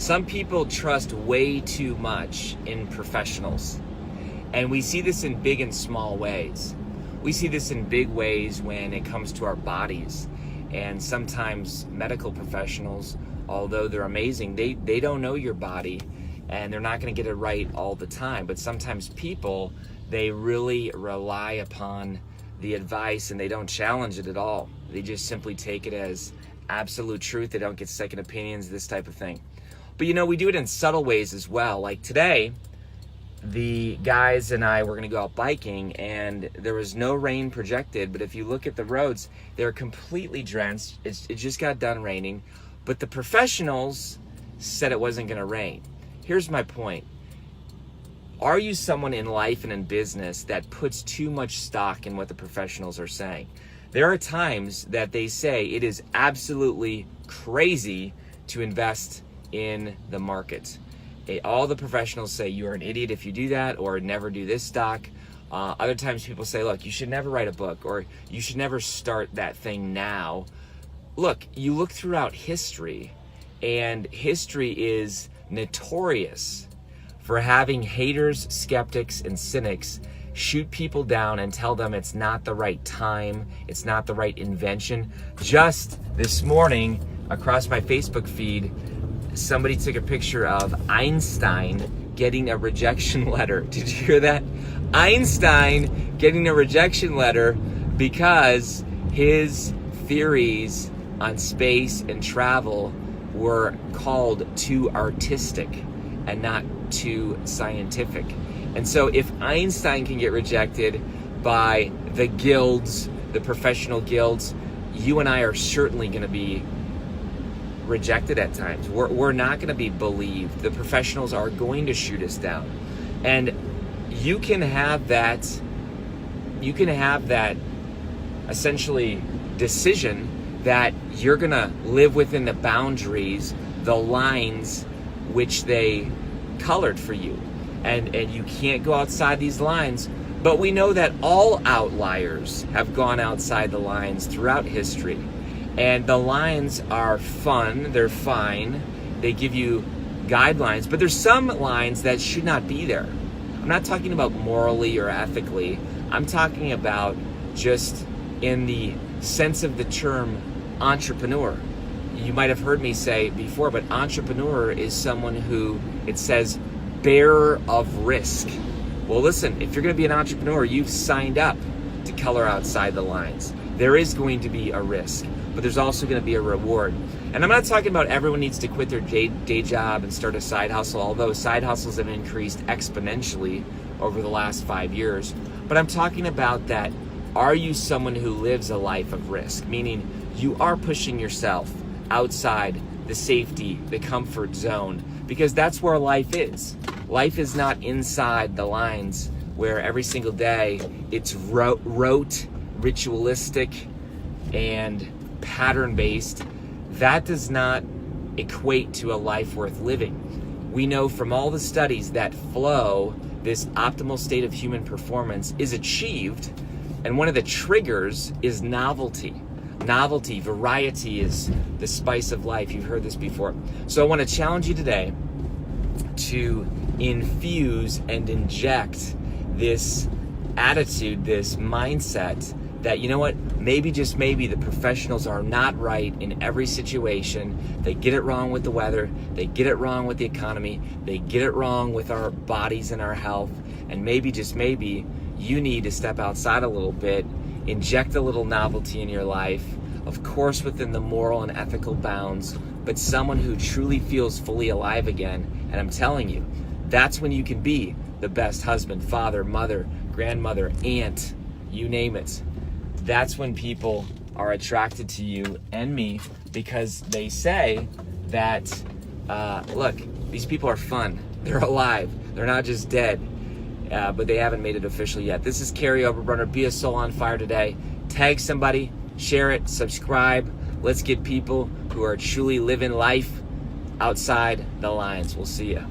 Some people trust way too much in professionals. And we see this in big and small ways. We see this in big ways when it comes to our bodies. And sometimes medical professionals, although they're amazing, they don't know your body and they're not going to get it right all the time. But sometimes people, they really rely upon the advice and they don't challenge it at all. They just simply take it as absolute truth. They don't get second opinions, this type of thing. But you know, we do it in subtle ways as well. Like today, the guys and I were going to go out biking and there was no rain projected, but if you look at the roads, they're completely drenched. It just got done raining, but the professionals said it wasn't going to rain. Here's my point. Are you someone in life and in business that puts too much stock in what the professionals are saying? There are times that they say it is absolutely crazy to invest in the market. All the professionals say you're an idiot if you do that, or never do this stock. Other times people say, look, you should never write a book, or you should never start that thing now. Look, you look throughout history, and history is notorious for having haters, skeptics, and cynics shoot people down and tell them it's not the right time, it's not the right invention. Just this morning, across my Facebook feed, somebody took a picture of Einstein getting a rejection letter. Did you hear that? Einstein getting a rejection letter because his theories on space and travel were called too artistic and not too scientific. And so if Einstein can get rejected by the guilds, the professional guilds, you and I are certainly going to be rejected at times. We're not going to be believed. The professionals are going to shoot us down. And you can have that essentially decision that you're going to live within the boundaries, the lines which they colored for you. And you can't go outside these lines. But we know that all outliers have gone outside the lines throughout history. And the lines are fun, they're fine, they give you guidelines, but there's some lines that should not be there. I'm not talking about morally or ethically, I'm talking about just in the sense of the term entrepreneur. You might have heard me say before, but entrepreneur is someone who, it says, bearer of risk. Well, listen, if you're going to be an entrepreneur, you've signed up to color outside the lines. There is going to be a risk, but there's also going to be a reward. And I'm not talking about everyone needs to quit their day job and start a side hustle, although side hustles have increased exponentially over the last 5 years. But I'm talking about that, are you someone who lives a life of risk? Meaning you are pushing yourself outside the safety, the comfort zone, because that's where life is. Life is not inside the lines where every single day it's rote, ritualistic, and pattern-based. That does not equate to a life worth living. We know from all the studies that flow, this optimal state of human performance, is achieved, and one of the triggers is novelty. Novelty, variety is the spice of life. You've heard this before. So I want to challenge you today to infuse and inject this attitude, this mindset that, you know what, maybe, just maybe, the professionals are not right in every situation. They get it wrong with the weather. They get it wrong with the economy. They get it wrong with our bodies and our health. And maybe, just maybe, you need to step outside a little bit, inject a little novelty in your life, of course within the moral and ethical bounds, but someone who truly feels fully alive again. And I'm telling you, that's when you can be the best husband, father, mother, grandmother, aunt, you name it. That's when people are attracted to you and me, because they say that, look, these people are fun. They're alive. They're not just dead, but they haven't made it official yet. This is Kary Oberbrunner. Be a soul on fire today. Tag somebody, share it, subscribe. Let's get people who are truly living life outside the lines. We'll see you.